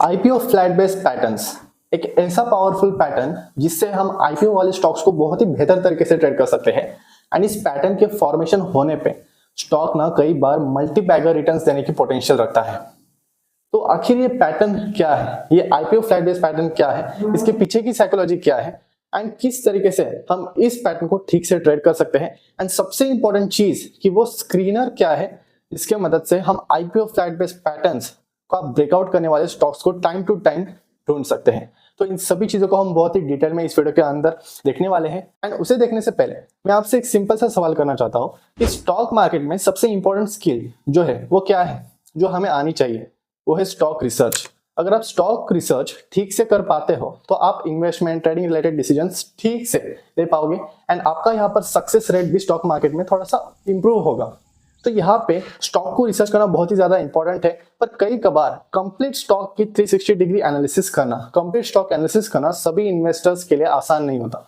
IPO flat based patterns एक ऐसा powerful pattern जिससे हम आईपीओ वाले स्टॉक्स को बहुत ही बेहतर तरीके से ट्रेड कर सकते हैं। एंड इस पैटर्न के फॉर्मेशन होने पे स्टॉक ना कई बार मल्टी बैगर रिटर्न्स देने की पोटेंशियल रखता है। तो आखिर ये पैटर्न क्या है, ये आईपीओ फ्लैट बेस्ड पैटर्न क्या है, इसके पीछे की साइकोलॉजी क्या है एंड किस तरीके से हम इस पैटर्न को ठीक से ट्रेड कर सकते हैं। एंड सबसे इंपॉर्टेंट चीज कि वो स्क्रीनर क्या है जिसके मदद से हम आईपीओ फ्लैट बेस्ड पैटर्न्स को ब्रेकआउट करने वाले स्टॉक्स को टाइम टू टाइम ढूंढ सकते हैं। तो इन सभी चीजों को हम बहुत ही डिटेल में इस वीडियो के अंदर देखने वाले हैं। एंड उसे देखने से पहले मैं आपसे एक सिंपल सा सवाल करना चाहता हूं कि स्टॉक मार्केट में सबसे इंपॉर्टेंट स्किल जो है वो क्या है जो हमें आनी चाहिए, वो है स्टॉक रिसर्च। अगर आप स्टॉक रिसर्च ठीक से कर पाते हो तो आप इन्वेस्टमेंट ट्रेडिंग रिलेटेड डिसीजंस ठीक से ले पाओगे एंड आपका यहाँ पर सक्सेस रेट भी स्टॉक मार्केट में थोड़ा सा इंप्रूव होगा। तो यहाँ पे स्टॉक को रिसर्च करना बहुत ही ज्यादा इंपॉर्टेंट है, पर कई कबार कंप्लीट स्टॉक की 360 डिग्री एनालिसिस करना, कंप्लीट स्टॉक एनालिसिस करना सभी इन्वेस्टर्स के लिए आसान नहीं होता,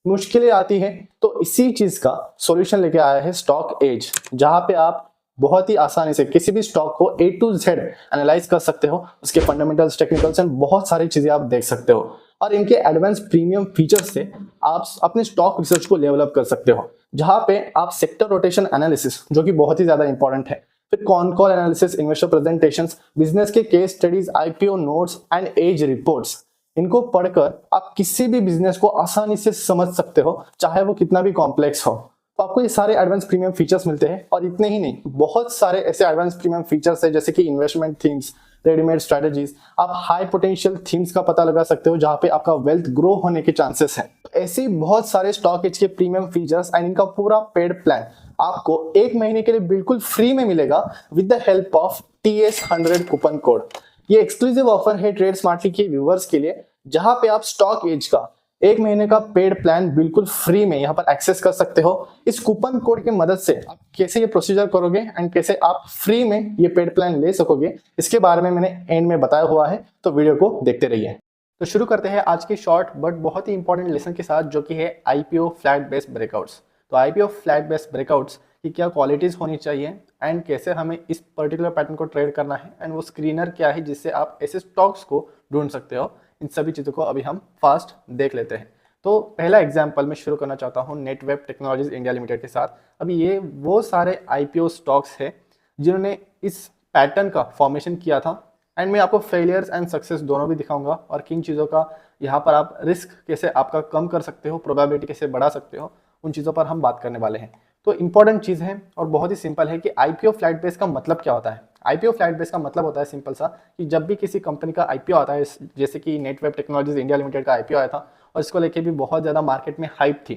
मुश्किलें आती है। तो इसी चीज का सॉल्यूशन लेके आया है स्टॉक एज, जहां पे आप बहुत ही आसानी से किसी भी स्टॉक को A to Z एनालाइज कर सकते हो, उसके फंडामेंटल्स, टेक्निकल्स एंड बहुत सारी चीजें आप देख सकते हो और इनके एडवांस प्रीमियम फीचर्स से आप अपने स्टॉक रिसर्च को डेवलप कर सकते हो, जहां पे आप सेक्टर रोटेशन एनालिसिस जो कि बहुत ही ज्यादा इंपॉर्टेंट है, फिर con call analysis, investor presentations, business के case studies, IPO notes and age reports, इनको पढ़कर आप किसी भी बिजनेस को आसानी से समझ सकते हो, चाहे वो कितना भी कॉम्प्लेक्स हो। तो आपको ये सारे एडवांस प्रीमियम फीचर्स मिलते हैं और इतने ही नहीं, बहुत सारे ऐसे एडवांस प्रीमियम फीचर्स है जैसे कि इन्वेस्टमेंट थीम्स, रेडीमेड स्ट्रेटजीज, आप हाई पोटेंशियल थीम्स का पता लगा सकते हो जहां पे आपका वेल्थ ग्रो होने के चांसेस हैं। तो ऐसे बहुत सारे स्टॉक एज के प्रीमियम फीचर्स एंड इनका पूरा पेड प्लान आपको 1 महीने के लिए बिल्कुल फ्री में मिलेगा with the help of TS100 coupon code. ये एक्सक्लूसिव ऑफर है ट्रेड स्मार्टली के व्यूवर्स के लिए, जहां पे आप स्टॉक एज का 1 महीने का पेड प्लान बिल्कुल फ्री में यहाँ पर एक्सेस कर सकते हो। इस कूपन कोड की मदद से आप कैसे ये प्रोसीजर करोगे एंड कैसे आप फ्री में ये पेड प्लान ले सकोगे, इसके बारे में मैंने एंड में बताया हुआ है, तो वीडियो को देखते रहिए। तो शुरू करते हैं आज के शॉर्ट बट बहुत ही इंपॉर्टेंट लेसन के साथ, जो कि है आईपीओ फ्लैट बेस्ड ब्रेकआउट्स। तो आईपीओ फ्लैट बेस्ड ब्रेकआउट्स की क्या क्वालिटीज होनी चाहिए एंड कैसे हमें इस पर्टिकुलर पैटर्न को ट्रेड करना है एंड वो स्क्रीनर क्या है जिससे आप ऐसे स्टॉक्स को ढूंढ सकते हो, इन सभी चीज़ों को अभी हम फास्ट देख लेते हैं। तो पहला एग्जांपल मैं शुरू करना चाहता हूँ नेटवेब टेक्नोलॉजीज इंडिया लिमिटेड के साथ। अभी ये वो सारे आईपीओ स्टॉक्स हैं जिन्होंने इस पैटर्न का फॉर्मेशन किया था एंड मैं आपको फेलियर्स एंड सक्सेस दोनों भी दिखाऊंगा और किन चीज़ों का यहाँ पर आप रिस्क कैसे आपका कम कर सकते हो, प्रोबेबिलिटी कैसे बढ़ा सकते हो, उन चीज़ों पर हम बात करने वाले हैं। तो इंपॉर्टेंट चीज़ है और बहुत ही सिंपल है कि आईपीओ फ्लैट बेस का मतलब क्या होता है। आईपीओ फ्लैट बेस का मतलब होता है सिंपल सा कि जब भी किसी कंपनी का आईपीओ आता है, जैसे कि नेटवेब टेक्नोलॉजीज इंडिया लिमिटेड का आईपीओ आया था और इसको लेके भी बहुत ज़्यादा मार्केट में हाइप थी।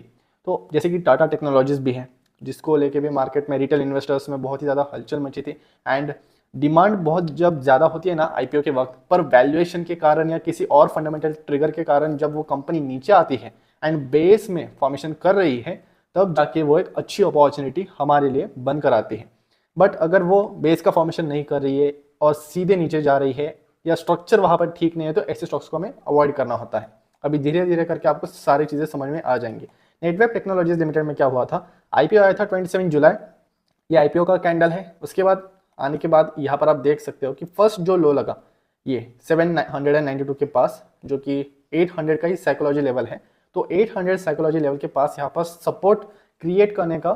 तो जैसे कि टाटा टेक्नोलॉजीज भी है जिसको लेके भी मार्केट में रिटेल इन्वेस्टर्स में बहुत ही ज़्यादा हलचल मची थी एंड डिमांड बहुत जब ज़्यादा होती है ना आईपीओ के वक्त पर, वैल्यूएशन के कारण या किसी और फंडामेंटल ट्रिगर के कारण जब वो कंपनी नीचे आती है एंड बेस में फॉर्मेशन कर रही है, तब जाके वो एक अच्छी अपॉर्चुनिटी हमारे लिए बन कर आती है। बट अगर वो बेस का फॉर्मेशन नहीं कर रही है और सीधे नीचे जा रही है या स्ट्रक्चर वहाँ पर ठीक नहीं है, तो ऐसे स्टॉक्स को हमें अवॉइड करना होता है। अभी धीरे धीरे करके आपको सारी चीज़ें समझ में आ जाएंगी। नेटवेब टेक्नोलॉजीज लिमिटेड में क्या हुआ था, आईपीओ आया था 27 जुलाई, ये आईपीओ का कैंडल है। उसके बाद आने के बाद यहाँ पर आप देख सकते हो कि फर्स्ट जो लो लगा ये 792 के पास, जो कि 800 का ही साइकोलॉजी लेवल है। तो 800 साइकोलॉजी लेवल के पास यहाँ पर सपोर्ट क्रिएट करने का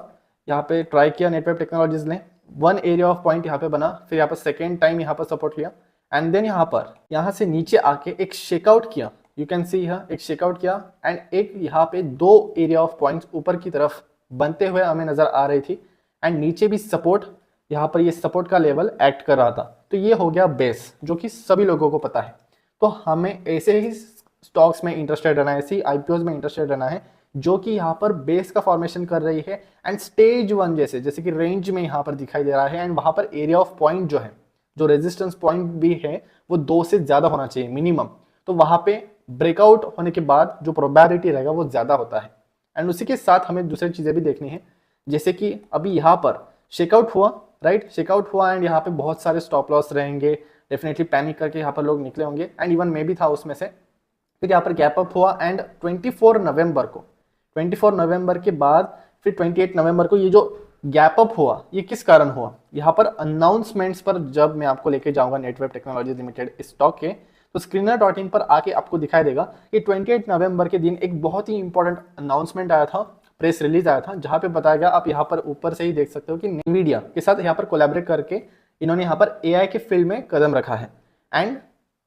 यहाँ पे ट्राई किया नेटवेब टेक्नोलॉजीज ने। वन एरिया ऑफ पॉइंट यहाँ पे बना, फिर यहाँ पर सेकेंड टाइम यहाँ पर सपोर्ट लिया एंड देन यहाँ से नीचे आके एक शेकआउट किया। यू कैन सी यहाँ एक शेकआउट किया एंड एक यहाँ पे 2 एरिया ऑफ पॉइंट्स ऊपर की तरफ बनते हुए हमें नजर आ रही थी एंड नीचे भी सपोर्ट, यहाँ पर ये सपोर्ट का लेवल एक्ट कर रहा था। तो ये हो गया बेस, जो कि सभी लोगों को पता है। तो हमें ऐसे ही स्टॉक्स में इंटरेस्टेड रहना है, ऐसे ही आईपीओज में इंटरेस्टेड रहना है जो कि यहाँ पर बेस का फॉर्मेशन कर रही है एंड स्टेज 1 जैसे कि रेंज में यहाँ पर दिखाई दे रहा है एंड वहाँ पर एरिया ऑफ पॉइंट जो है, जो रेजिस्टेंस पॉइंट भी है, वो 2 से ज़्यादा होना चाहिए मिनिमम। तो वहाँ पे ब्रेकआउट होने के बाद जो प्रोबेबिलिटी रहेगा वो ज़्यादा होता है। एंड उसी के साथ हमें दूसरी चीज़ें भी देखनी है, जैसे कि अभी यहाँ पर शेकआउट हुआ, राइट, शेकआउट हुआ एंड यहाँ पे बहुत सारे स्टॉप लॉस रहेंगे, डेफिनेटली पैनिक करके यहाँ पर लोग निकले होंगे एंड इवन मैं भी था उसमें से। फिर यहाँ पर गैप अप हुआ एंड 24 नवंबर के बाद फिर 28 नवंबर को ये जो गैप अप हुआ, ये किस कारण हुआ, यहाँ पर अनाउंसमेंट्स पर जब मैं आपको लेके जाऊंगा नेटवेब टेक्नोलॉजीज लिमिटेड स्टॉक के, तो screener.in पर आके आपको दिखाई देगा कि 28 नवंबर के दिन एक बहुत ही इंपॉर्टेंट अनाउंसमेंट आया था, प्रेस रिलीज आया था, जहां पे बताया गया, आप यहाँ पर ऊपर से ही देख सकते हो कि NVIDIA के साथ यहाँ पर कोलैबोरेट करके इन्होंने यहाँ पर AI के फील्ड में कदम रखा है। एंड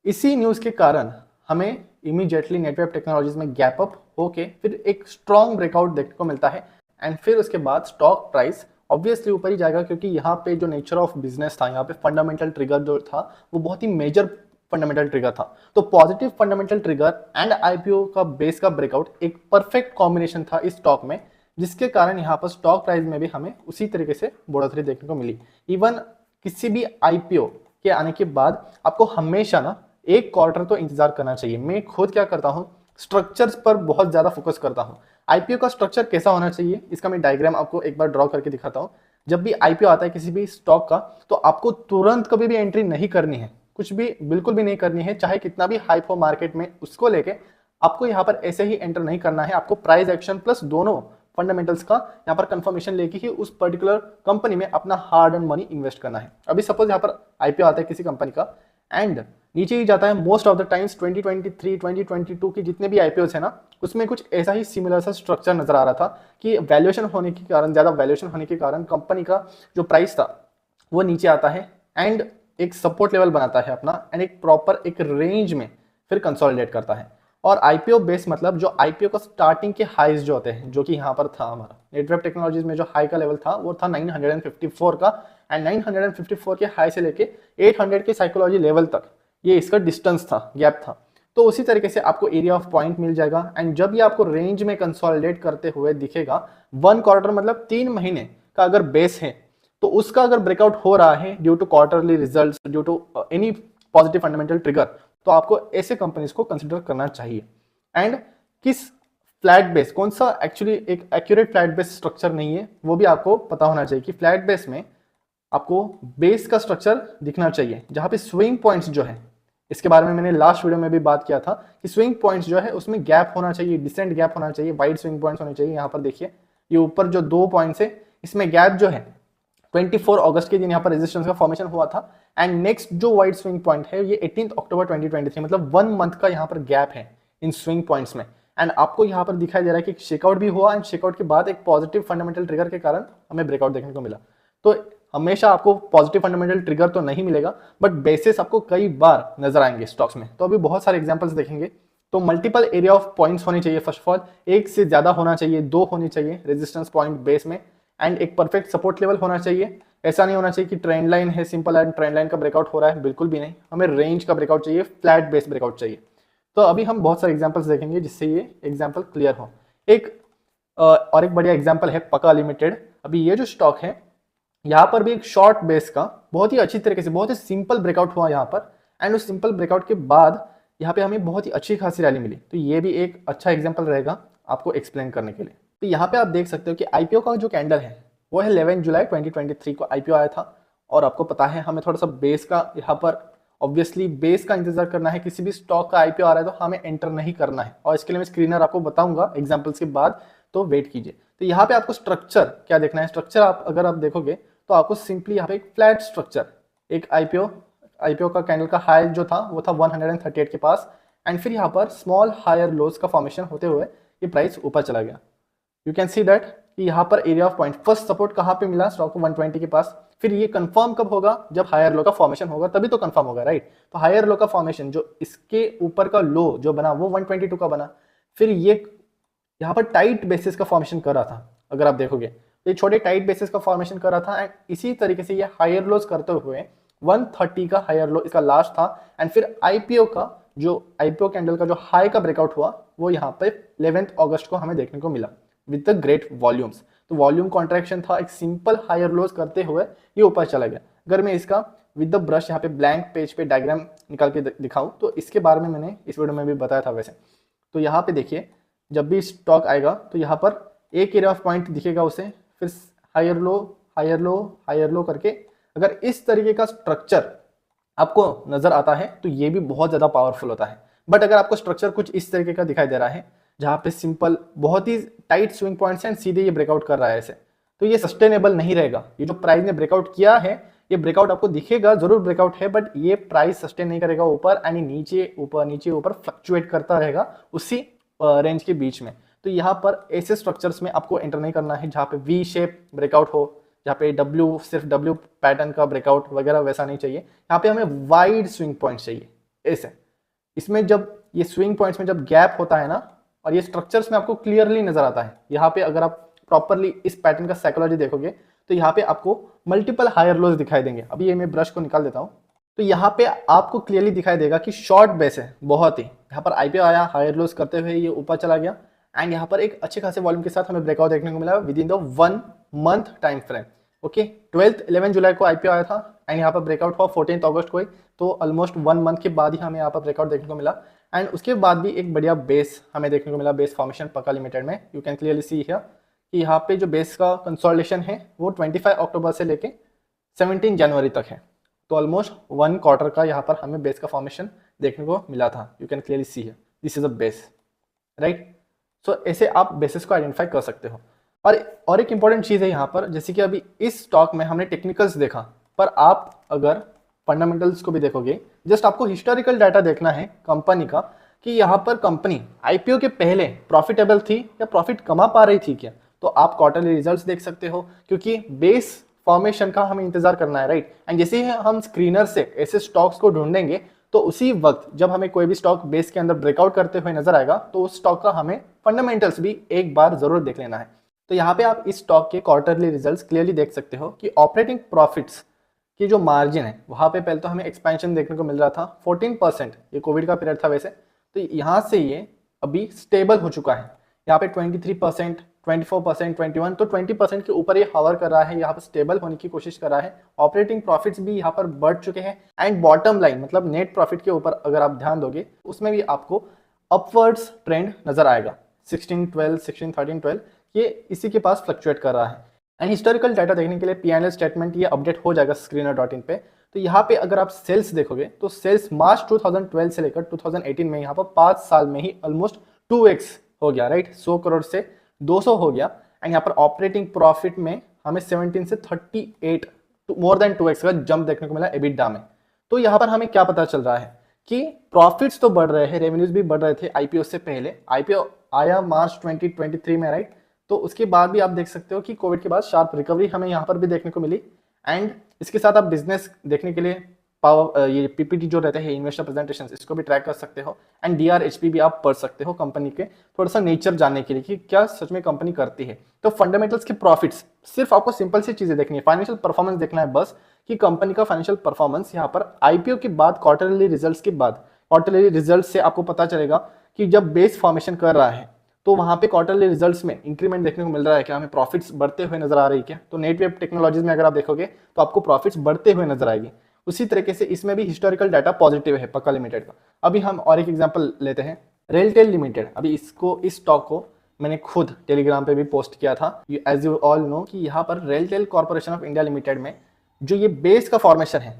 इसी न्यूज़ के कारण हमें इमीडिएटली नेटवर्क टेक्नोलॉजीज में गैप अप होके फिर एक स्ट्रॉन्ग ब्रेकआउट देखने को मिलता है। एंड फिर उसके बाद स्टॉक प्राइस ऑब्वियसली ऊपर ही जाएगा, क्योंकि यहाँ पे जो नेचर ऑफ बिजनेस था, यहाँ पे फंडामेंटल ट्रिगर जो था वो बहुत ही मेजर फंडामेंटल ट्रिगर था। तो positive fundamental trigger and IPO का बेस का ब्रेकआउट एक परफेक्ट कॉम्बिनेशन था इस स्टॉक में, जिसके कारण यहाँ पर स्टॉक प्राइस में भी हमें उसी तरीके से बढ़ोतरी देखने को मिली। इवन किसी भी आईपीओ के आने के बाद आपको हमेशा ना एक क्वार्टर तो इंतजार करना चाहिए। मैं खुद क्या करता हूँ, स्ट्रक्चर्स पर बहुत ज्यादा फोकस करता हूँ। आईपीओ का स्ट्रक्चर कैसा होना चाहिए, इसका मैं डायग्राम आपको एक बार ड्रॉ करके दिखाता हूँ। जब भी आईपीओ आता है किसी भी स्टॉक का, तो आपको तुरंत कभी भी एंट्री नहीं करनी है, कुछ भी बिल्कुल भी नहीं करनी है, चाहे कितना भी हाइप हो मार्केट में, उसको लेके आपको यहाँ पर ऐसे ही एंटर नहीं करना है। आपको प्राइस एक्शन प्लस दोनों फंडामेंटल्स का यहाँ पर कंफर्मेशन लेके ही उस पर्टिकुलर कंपनी में अपना हार्ड एंड मनी इन्वेस्ट करना है। अभी सपोज यहाँ पर आईपीओ आता है किसी कंपनी का एंड नीचे ही जाता है, मोस्ट ऑफ द टाइम्स 2023 2022 की जितने भी आईपीओस है ना, उसमें कुछ ऐसा ही सिमिलर सा स्ट्रक्चर नजर आ रहा था कि वैल्यूएशन होने के कारण, ज्यादा वैल्यूएशन होने के कारण कंपनी का जो प्राइस था वो नीचे आता है एंड एक सपोर्ट लेवल बनाता है अपना, एंड एक प्रॉपर एक रेंज में फिर कंसोलिडेट करता है। और आईपीओ बेस मतलब जो आईपीओ का स्टार्टिंग के हाईज जो होते हैं, जो कि यहाँ पर था हमारा नेटवर्क टेक्नोलॉजीज में जो हाई का लेवल था वो था 954 का, एंड 954 के हाई से लेके 800 के साइकोलॉजी लेवल तक ये इसका डिस्टेंस था, गैप था। तो उसी तरीके से आपको एरिया ऑफ पॉइंट मिल जाएगा। एंड जब ये आपको रेंज में कंसोलिडेट करते हुए दिखेगा, 1 क्वार्टर मतलब 3 महीने का अगर बेस है, तो उसका अगर ब्रेकआउट हो रहा है due to quarterly results, due to any positive fundamental trigger, तो आपको ऐसे कंपनीज को कंसिडर करना चाहिए। एंड किस फ्लैट बेस, कौन सा एक्चुअली एक एक्यूरेट फ्लैट बेस स्ट्रक्चर नहीं है, वो भी आपको पता होना चाहिए कि फ्लैट बेस में आपको बेस का स्ट्रक्चर दिखना चाहिए, जहां पे स्विंग पॉइंट्स जो है, इसके बारे में मैंने लास्ट वीडियो में भी बात किया था कि स्विंग पॉइंट्स जो है उसमें गैप होना चाहिए, डिसेंट गैप होना चाहिए, वाइड स्विंग पॉइंट्स होने चाहिए। यहाँ पर देखिए ये ऊपर जो 2 पॉइंट्स है, इसमें गैप जो है 24 अगस्त के दिन यहाँ पर रेजिस्टेंस का फॉर्मेशन हुआ था। एंड नेक्स्ट जो वाइड स्विंग पॉइंट है ये 18 अक्टूबर 2023, मतलब 1 मंथ का यहाँ पर गैप है इन स्विंग पॉइंट्स में। एंड आपको यहाँ पर दिखाई दे रहा है कि शेकआउट भी हुआ, एंड शेकआउट के बाद एक पॉजिटिव फंडामेंटल ट्रिगर के कारण हमें ब्रेकआउट देखने को मिला। तो हमेशा आपको पॉजिटिव फंडामेंटल ट्रिगर तो नहीं मिलेगा, बट बेसिस आपको कई बार नजर आएंगे स्टॉक्स में। तो अभी बहुत सारे एग्जांपल्स देखेंगे। तो मल्टीपल एरिया ऑफ पॉइंट्स होने चाहिए, फर्स्ट ऑफ ऑल एक से ज्यादा होना चाहिए, 2 होने चाहिए रेजिस्टेंस पॉइंट बेस में, एंड एक परफेक्ट सपोर्ट लेवल होना चाहिए। ऐसा नहीं होना चाहिए कि ट्रेंड लाइन है सिंपल एंड ट्रेंड लाइन का ब्रेकआउट हो रहा है, बिल्कुल भी नहीं, हमें रेंज का ब्रेकआउट चाहिए, फ्लैट बेस ब्रेकआउट चाहिए। तो अभी हम बहुत सारे एग्जांपल्स देखेंगे जिससे ये एग्जांपल क्लियर हो। और एक बढ़िया एग्जांपल है पका लिमिटेड। अभी ये जो स्टॉक है, यहाँ पर भी एक शॉर्ट बेस का बहुत ही अच्छी तरीके से बहुत ही सिंपल ब्रेकआउट हुआ यहाँ पर, एंड उस सिंपल ब्रेकआउट के बाद यहाँ पे हमें बहुत ही अच्छी खासी रैली मिली। तो ये भी एक अच्छा एग्जांपल रहेगा आपको एक्सप्लेन करने के लिए। तो यहाँ पे आप देख सकते हो कि आईपीओ का जो कैंडल है वो है 11 जुलाई 2023 को आईपीओ आया था। और आपको पता है हमें थोड़ा सा बेस का यहाँ पर ऑब्वियसली बेस का इंतजार करना है। किसी भी स्टॉक का आईपीओ आ रहा है तो हमें एंटर नहीं करना है, और इसके लिए मैं स्क्रीनर आपको बताऊंगा एग्जाम्पल्स के बाद, तो वेट कीजिए। तो यहाँ पे आपको स्ट्रक्चर क्या देखना है, स्ट्रक्चर आप अगर आप देखोगे तो आपको सिंपली यहाँ पे एक फ्लैट स्ट्रक्चर, एक आईपीओ का कैंडल का हाई जो था वो था 138 के पास, एंड फिर यहाँ पर स्मॉल हायर लोज का फॉर्मेशन होते हुए ये प्राइस ऊपर चला गया। यू कैन सी दैट कि यहाँ पर area of point first support कहाँ पे मिला, स्टॉक को 120 के पास। फिर ये कंफर्म कब होगा, जब हायर लो का फॉर्मेशन होगा, तभी तो कंफर्म होगा, राइट। तो हायर लो का फॉर्मेशन जो इसके ऊपर का लो जो बना वो 122 का बना। फिर ये यहाँ पर टाइट बेसिस का फॉर्मेशन कर रहा था, अगर आप देखोगे तो ये छोटे टाइट बेसिस का फॉर्मेशन कर रहा था, एंड इसी तरीके से ये हायर लोज करते हुए 130 का हायर लो इसका लास्ट था। एंड फिर आईपीओ कैंडल का जो हाई का ब्रेकआउट हुआ वो यहाँ पे 11 अगस्त को हमें देखने को मिला विद द ग्रेट वॉल्यूम्स। तो वॉल्यूम कॉन्ट्रैक्शन था, एक सिंपल हायर लोज करते हुए ये ऊपर चला गया। अगर मैं इसका विद द ब्रश यहाँ पे ब्लैंक पेज पे डायग्राम निकाल के दिखाऊं तो इसके बारे में मैंने इस वीडियो में भी बताया था वैसे। तो यहाँ पे देखिए जब भी स्टॉक आएगा तो यहाँ पर एक एरिया ऑफ पॉइंट दिखेगा उसे, फिर higher low higher low higher low करके अगर इस तरीके का स्ट्रक्चर आपको नजर आता है तो ये भी बहुत ज्यादा पावरफुल होता है। बट अगर आपको स्ट्रक्चर कुछ इस तरीके का दिखाई दे रहा है जहाँ पे सिंपल बहुत ही टाइट स्विंग पॉइंट्स हैं, सीधे ये ब्रेकआउट कर रहा है ऐसे, तो ये सस्टेनेबल नहीं रहेगा। ये जो प्राइस ने ब्रेकआउट किया है ये ब्रेकआउट आपको दिखेगा, जरूर ब्रेकआउट है, बट ये प्राइस सस्टेन नहीं करेगा ऊपर, एंड नीचे ऊपर नीचे ऊपर फ्लक्चुएट करता रहेगा उसी रेंज के बीच में। तो यहाँ पर ऐसे स्ट्रक्चर्स में आपको एंटर नहीं करना है जहाँ पे वी शेप ब्रेकआउट हो, जहाँ पे डब्ल्यू सिर्फ डब्ल्यू पैटर्न का ब्रेकआउट वगैरह वैसा नहीं चाहिए। यहाँ पे हमें वाइड स्विंग पॉइंट्स चाहिए ऐसे। इसमें जब ये स्विंग पॉइंट्स में जब गैप होता है ना, और ये स्ट्रक्चर्स में आपको क्लियरली नजर आता है। यहाँ पे अगर आप प्रॉपरली इस पैटर्न का साइकोलॉजी देखोगे तो यहाँ पे आपको मल्टीपल हायर लोज दिखाई देंगे। अभी ये मैं ब्रश को निकाल देता हूँ, तो यहाँ पे आपको क्लियरली दिखाई देगा कि शॉर्ट बेस है बहुत ही। यहाँ पर आईपीओ आया, हायर लोज करते हुए ये ऊपर चला गया, एंड यहाँ पर एक अच्छे खासे वॉल्यूम के साथ हमें ब्रेकआउट देखने को मिला with in the 1 month time frame. Okay, 11 जुलाई को आईपीओ आया था, एंड यहाँ पर ब्रेकआउट हुआ 14 अगस्त को, तो ऑलमोस्ट 1 मंथ के बाद ही हमें यहाँ पर ब्रेकआउट देखने को मिला। एंड उसके बाद भी एक बढ़िया बेस हमें देखने को मिला, बेस फॉर्मेशन पक्का लिमिटेड में। You can clearly see here कि यहाँ पे जो बेस का कंसोलिडेशन है वो 25 अक्टूबर से लेके 17 जनवरी तक है। तो ऑलमोस्ट 1 क्वार्टर का यहाँ पर हमें बेस का फॉर्मेशन देखने को मिला था। You can clearly see here this is a base, right. So ऐसे आप बेसिस को आइडेंटिफाई कर सकते हो। और एक इंपॉर्टेंट चीज़ है यहाँ पर, जैसे कि अभी इस स्टॉक में हमने टेक्निकल्स देखा, पर आप अगर फंडामेंटल्स को भी देखोगे, जस्ट आपको हिस्टोरिकल डाटा देखना है कंपनी का कि यहाँ पर कंपनी आईपीओ के पहले प्रॉफिटेबल थी या प्रॉफिट कमा पा रही थी क्या। तो आप क्वार्टरली रिजल्ट्स देख सकते हो, क्योंकि बेस फॉर्मेशन का हमें इंतजार करना है, राइट। एंड जैसे ही हम स्क्रीनर से ऐसे स्टॉक्स को ढूंढेंगे तो उसी वक्त जब हमें कोई भी स्टॉक बेस के अंदर ब्रेकआउट करते हुए नजर आएगा तो उस स्टॉक का हमें फंडामेंटल्स भी एक बार जरूर देख लेना है। तो यहाँ पे आप इस स्टॉक के क्वार्टरली रिजल्ट्स क्लियरली देख सकते हो कि ऑपरेटिंग प्रॉफिट्स की जो मार्जिन है वहाँ पे पहले तो हमें एक्सपेंशन देखने को मिल रहा था 14%, ये कोविड का पीरियड था वैसे, तो यहाँ से ये अभी स्टेबल हो चुका है। यहाँ पे 23%, 24%, 21, तो 20% के ऊपर ये हवर कर रहा है, यहाँ पर स्टेबल होने की कोशिश कर रहा है। ऑपरेटिंग प्रॉफिट्स भी यहाँ पर बढ़ चुके हैं, एंड बॉटम लाइन मतलब नेट प्रॉफिट के ऊपर अगर आप ध्यान दोगे उसमें भी आपको अपवर्ड्स ट्रेंड नजर आएगा। 16, 12, 16, 13, 12 ये इसी के पास फ्लक्चुएट कर रहा है। एंड हिस्टोरिकल डाटा देखने के लिए P&L स्टेटमेंट ये अपडेट हो जाएगा screener.in पे। तो यहाँ पे अगर आप सेल्स देखोगे तो सेल्स मार्च 2012 से लेकर 2018 में यहाँ पर 5 साल में ही ऑलमोस्ट 2x हो गया, राइट। 100 करोड़ से 200 हो गया। एंड यहाँ पर ऑपरेटिंग प्रॉफिट में हमें 17 से 38 मोर देन 2x का जंप देखने को मिला एबिटा में। तो यहाँ पर हमें क्या पता चल रहा है कि प्रॉफिट्स तो बढ़ रहे हैं, रेवेन्यूज भी बढ़ रहे थे आईपीओ से पहले। आईपीओ आया मार्च 2023 में, राइट। तो उसके बाद भी आप देख सकते हो कि कोविड के बाद शार्प रिकवरी हमें यहाँ पर भी देखने को मिली। एंड इसके साथ आप बिजनेस देखने के लिए ये पीपीटी जो रहते हैं इन्वेस्टर प्रेजेंटेशन, इसको भी ट्रैक कर सकते हो। एंड डीआरएचपी भी आप पढ़ सकते हो कंपनी के थोड़ा सा नेचर जानने के लिए कि क्या सच में कंपनी करती है। तो फंडामेंटल्स के प्रॉफिट्स सिर्फ आपको सिंपल सी चीजें देखनी है, फाइनेंशियल परफॉर्मेंस देखना है बस, कि कंपनी का फाइनेंशियल परफॉर्मेंस यहाँ पर आईपीओ के बाद क्वार्टरली रिजल्ट्स के बाद, क्वार्टरली रिजल्ट से आपको पता चलेगा कि जब बेस फॉर्मेशन कर रहा है तो वहाँ पे क्वार्टरली रिजल्ट्स में इंक्रीमेंट देखने को मिल रहा है क्या, हमें प्रॉफिट्स बढ़ते हुए नजर आ रही है क्या। तो नेटवेब टेक्नोलॉजीज में अगर आप देखोगे तो आपको प्रॉफिट्स बढ़ते हुए नजर आएगी। उसी तरीके से इसमें भी हिस्टोरिकल डाटा पॉजिटिव है पक्का लिमिटेड का। अभी हम और एक एग्जांपल लेते हैं, रेलटेल लिमिटेड। अभी इस स्टॉक को मैंने खुद टेलीग्राम पे भी पोस्ट किया था। एज यू ऑल नो कि यहाँ पर RailTel corporation of India limited में जो ये बेस का फॉर्मेशन है,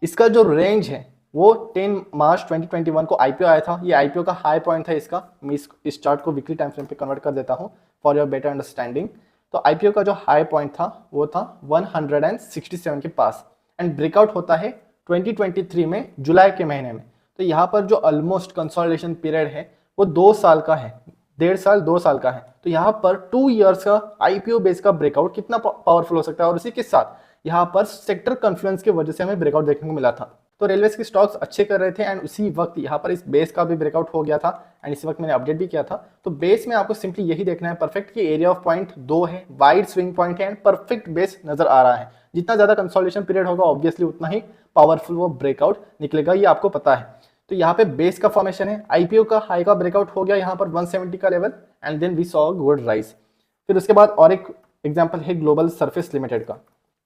इसका जो रेंज है वो 10 मार्च 2021 को आईपीओ आया था। ये आईपीओ का हाई पॉइंट था इसका। मैं इस चार्ट को वीकली टाइम फ्रेम पे कन्वर्ट कर देता हूँ फॉर योर बेटर अंडरस्टैंडिंग। तो आईपीओ का जो हाई पॉइंट था वो था 167 के पास, एंड ब्रेकआउट होता है 2023 में जुलाई के महीने में। तो यहाँ पर जो ऑलमोस्ट कंसोलिडेशन पीरियड है वो 2 साल का है, 1.5 साल 2 साल का है। तो यहाँ पर 2 इयर्स का आईपीओ बेस का ब्रेकआउट कितना पावरफुल हो सकता है। और उसी के साथ यहाँ पर सेक्टर कॉन्फ्लुएंस की वजह से हमें ब्रेकआउट देखने को मिला था। तो रेलवेज के स्टॉक्स अच्छे कर रहे थे, एंड उसी वक्त यहाँ पर इस बेस का भी ब्रेकआउट हो गया था, एंड इसी वक्त मैंने अपडेट भी किया था। तो बेस में आपको सिंपली यही देखना है परफेक्ट कि एरिया ऑफ पॉइंट 2 है, वाइड स्विंग पॉइंट है, एंड परफेक्ट बेस नजर आ रहा है। जितना ज्यादा कंसोलिडेशन पीरियड होगा ऑब्वियसली उतना ही पावरफुल वो ब्रेकआउट निकलेगा, ये आपको पता है। तो यहाँ पे बेस का फॉर्मेशन है, आईपीओ का हाई का ब्रेकआउट हो गया यहाँ पर 170 का level, and then we saw good rise. फिर उसके बाद और एक एग्जाम्पल है ग्लोबल सर्फेस लिमिटेड का।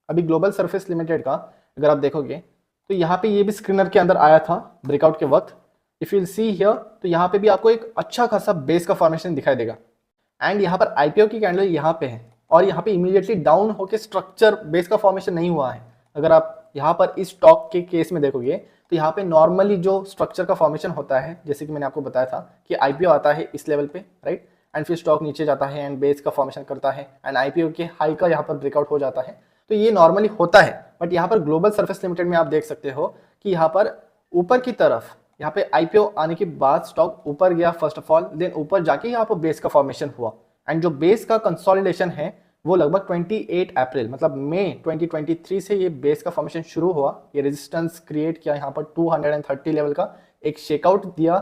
अभी ग्लोबल सर्फेस लिमिटेड का अगर आप देखोगे तो यहाँ पे ये भी स्क्रीनर के अंदर आया था ब्रेकआउट के वक्त। इफ यू सी हियर तो यहाँ पे भी आपको एक अच्छा खासा बेस का फॉर्मेशन दिखाई देगा, एंड यहाँ पर आईपीओ की कैंडल यहाँ पे है, और यहाँ पे इमीडिएटली डाउन होकर स्ट्रक्चर बेस का फॉर्मेशन नहीं हुआ है। अगर आप यहाँ पर इस स्टॉक के केस में देखोगे तो यहाँ पे नॉर्मली जो स्ट्रक्चर का फॉर्मेशन होता है, जैसे कि मैंने आपको बताया था कि आईपीओ आता है इस लेवल पे, राइट, एंड फिर स्टॉक नीचे जाता है एंड बेस का फॉर्मेशन करता है, एंड आईपीओ के हाई का यहाँ पर ब्रेकआउट हो जाता है। तो ये नॉर्मली होता है, बट यहाँ पर ग्लोबल सर्फेस लिमिटेड में आप देख सकते हो कि यहाँ पर ऊपर की तरफ यहाँ पे आईपीओ आने के बाद स्टॉक ऊपर गया फर्स्ट ऑफ ऑल, देन ऊपर जाके यहाँ पर बेस का फॉर्मेशन हुआ एंड जो बेस का कंसोलिडेशन है वो लगभग 28 अप्रैल मतलब मई 2023 से ये बेस का फॉर्मेशन शुरू हुआ। ये रेजिस्टेंस क्रिएट किया यहाँ पर 230 लेवल का एक शेकआउट दिया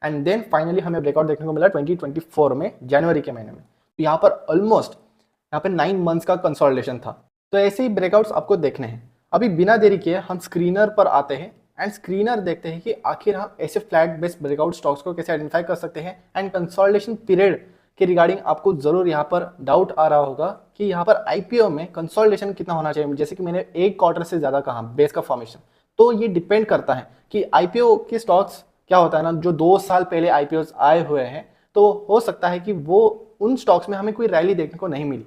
एंड देन फाइनली हमें ब्रेकआउट देखने को मिला 2024 में जनवरी के महीने में। तो यहाँ पर ऑलमोस्ट यहाँ पे 9 मंथ्स का कंसोलिडेशन था। तो ऐसे ही ब्रेकआउट्स आपको देखने हैं। अभी बिना देरी किए हम स्क्रीनर पर आते हैं एंड स्क्रीनर देखते हैं कि आखिर हम ऐसे फ्लैट बेस्ड ब्रेकआउट स्टॉक्स को कैसे आइडेंटिफाई कर सकते हैं एंड कंसोलिडेशन पीरियड के रिगार्डिंग आपको जरूर यहाँ पर डाउट आ रहा होगा कि यहाँ पर आईपीओ में कंसोलिडेशन कितना होना चाहिए। जैसे कि मैंने एक क्वार्टर से ज्यादा कहा बेस का फॉर्मेशन, तो ये डिपेंड करता है कि आईपीओ के स्टॉक्स क्या होता है ना, जो 2 साल पहले आईपीओ आए हुए हैं तो हो सकता है कि वो उन स्टॉक्स में हमें कोई रैली देखने को नहीं मिली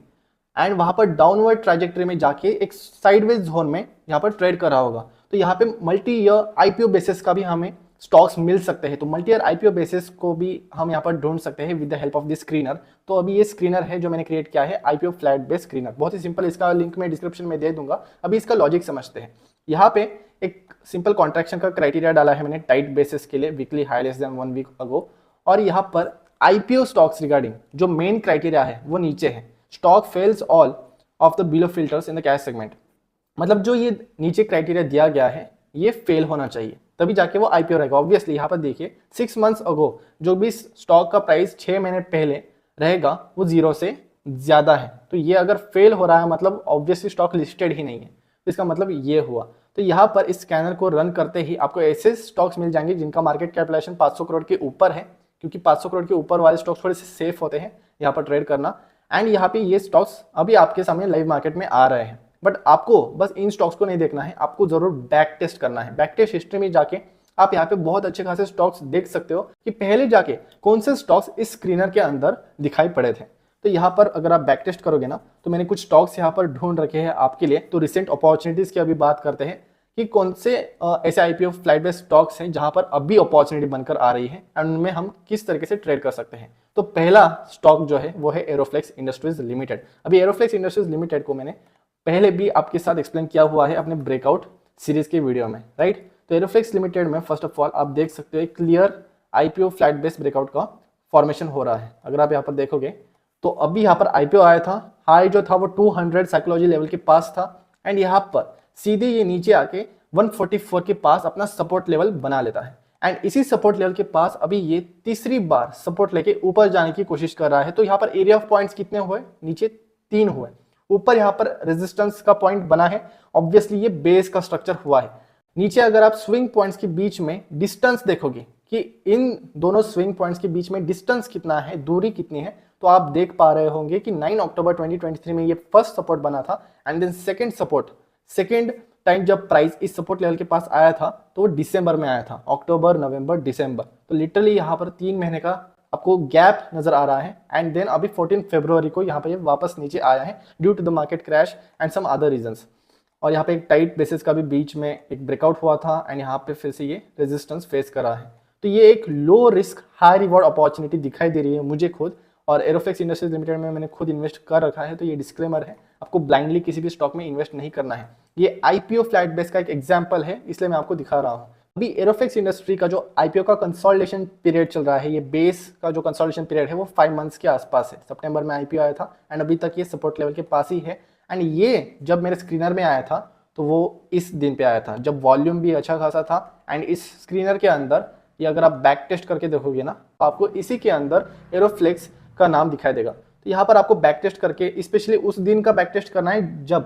एंड वहां पर डाउनवर्ड ट्रैजेक्टरी में जाके एक साइडवेज जोन में यहाँ पर ट्रेड कर रहा होगा। तो यहाँ पे मल्टी ईयर आईपीओ बेसिस का भी हमें स्टॉक्स मिल सकते हैं। तो मल्टी ईयर आईपीओ बेसिस को भी हम यहाँ पर ढूंढ सकते हैं with the help of this screener. तो अभी ये स्क्रीनर है जो मैंने क्रिएट किया है, आईपीओ फ्लैट बेस स्क्रीनर। बहुत ही सिंपल, इसका लिंक मैं डिस्क्रिप्शन में दे दूंगा। अभी इसका लॉजिक समझते हैं। यहाँ पे एक सिंपल कॉन्ट्रैक्शन का क्राइटेरिया डाला है मैंने टाइट बेसिस के लिए, weekly high less than 1 week ago. और यहाँ पर आईपीओ स्टॉक्स रिगार्डिंग जो मेन क्राइटेरिया है वो नीचे है, stock fails all of the below filters in the cash segment. मतलब जो ये नीचे क्राइटेरिया दिया गया है ये फेल होना चाहिए तभी जाके वो आईपीओ रहेगा। ऑब्वियसली यहाँ पर देखिए 6 मंथ्स अगो जो भी स्टॉक का प्राइस 6 महीने पहले रहेगा वो 0 से ज्यादा है। तो ये अगर फेल हो रहा है मतलब ऑब्वियसली स्टॉक लिस्टेड ही नहीं है। तो इसका मतलब ये हुआ। तो यहाँ पर इस स्कैनर को रन करते ही आपको ऐसे स्टॉक्स मिल जाएंगे जिनका मार्केट कैपिटलाइजेशन 500 करोड़ के ऊपर है, क्योंकि 500 करोड़ के ऊपर वाले स्टॉक्स थोड़े से सेफ होते हैं यहाँ पर ट्रेड करना। एंड यहाँ पे ये स्टॉक्स अभी आपके सामने लाइव मार्केट में आ रहे हैं। बट आपको बस इन स्टॉक्स को नहीं देखना है, आपको जरूर बैक टेस्ट करना है। बैक टेस्ट हिस्ट्री में जाके आप यहाँ पे बहुत अच्छे खासे स्टॉक्स देख सकते हो कि पहले जाके कौन से स्टॉक्स इस स्क्रीनर के अंदर दिखाई पड़े थे। तो यहाँ पर अगर आप बैक टेस्ट करोगे ना तो मैंने कुछ स्टॉक्स यहाँ पर ढूंढ रखे हैं आपके लिए। तो रिसेंट अपॉर्चुनिटीज की अभी बात करते हैं कि कौन से ऐसे आईपीओ फ्लाइट बेस्ड स्टॉक्स हैं जहां पर अभी अपॉर्चुनिटी बनकर आ रही है एंड उनमें हम किस तरीके से ट्रेड कर सकते हैं। तो पहला स्टॉक जो है वो है एरोफ्लेक्स इंडस्ट्रीज लिमिटेड। अभी एरोफ्लेक्स इंडस्ट्रीज लिमिटेड को मैंने पहले भी आपके साथ एक्सप्लेन किया हुआ है अपने ब्रेकआउट सीरीज के वीडियो में, राइट। तो एरोफ्लेक्स लिमिटेड में फर्स्ट ऑफ ऑल आप देख सकते हो clear IPO flat based breakout का फॉर्मेशन हो रहा है। अगर आप यहाँ पर देखोगे तो अभी यहाँ पर आईपीओ आया था, हाई जो था वो 200 साइकोलॉजी लेवल के पास था एंड यहाँ पर सीधे ये नीचे आके 144 के पास अपना सपोर्ट लेवल बना लेता है एंड इसी सपोर्ट लेवल के पास अभी ये तीसरी बार सपोर्ट लेके ऊपर जाने की कोशिश कर रहा है। तो यहाँ पर एरिया ऑफ पॉइंट्स कितने हुए, नीचे 3 हुए, ऊपर यहाँ पर रेजिस्टेंस का पॉइंट बना है। ऑब्वियसली ये बेस का स्ट्रक्चर हुआ है। नीचे अगर आप स्विंग पॉइंट्स के बीच में डिस्टेंस देखोगे कि इन दोनों स्विंग पॉइंट्स के बीच में डिस्टेंस कितना है, दूरी कितनी है, तो आप देख पा रहे होंगे कि 9 अक्टूबर 2023 में ये फर्स्ट सपोर्ट बना था एंड देन सेकेंड टाइम जब प्राइस इस सपोर्ट लेवल के पास आया था तो वो दिसंबर में आया था, अक्टूबर नवंबर दिसंबर। तो लिटरली यहाँ पर 3 महीने का आपको गैप नजर आ रहा है एंड देन अभी 14 फरवरी को यहाँ पर ये वापस नीचे आया है due to the market crash and some other reasons. और यहाँ पे एक टाइट बेसिस का भी बीच में एक ब्रेकआउट हुआ था एंड यहाँ पे फिर से ये रेजिस्टेंस फेस कर रहा है। तो ये एक low risk high reward opportunity दिखाई दे रही है मुझे खुद, और एरोफ्लेक्स इंडस्ट्रीज लिमिटेड में मैंने खुद इन्वेस्ट कर रखा है। तो ये डिस्क्लेमर है, आपको ब्लाइंडली किसी भी स्टॉक में इन्वेस्ट नहीं करना है। ये आईपीओ फ्लैट बेस का एक एग्जांपल है इसलिए मैं आपको दिखा रहा हूँ। अभी एरोफ्लेक्स इंडस्ट्री का जो आईपीओ का कंसोलिडेशन पीरियड चल रहा है, ये बेस का जो कंसोलिडेशन पीरियड है वो 5 मंथ्स के आसपास है। सितंबर में आईपीओ आया था एंड अभी तक ये सपोर्ट लेवल के पास ही है एंड ये जब मेरे स्क्रीनर में आया था तो वो इस दिन पे आया था जब वॉल्यूम भी अच्छा खासा था एंड इस स्क्रीनर के अंदर ये अगर आप बैक टेस्ट करके देखोगे ना तो आपको इसी के अंदर एरोफ्लेक्स का नाम दिखाई देगा। तो यहाँ पर आपको बैक टेस्ट करके स्पेशली उस दिन का बैक टेस्ट करना है जब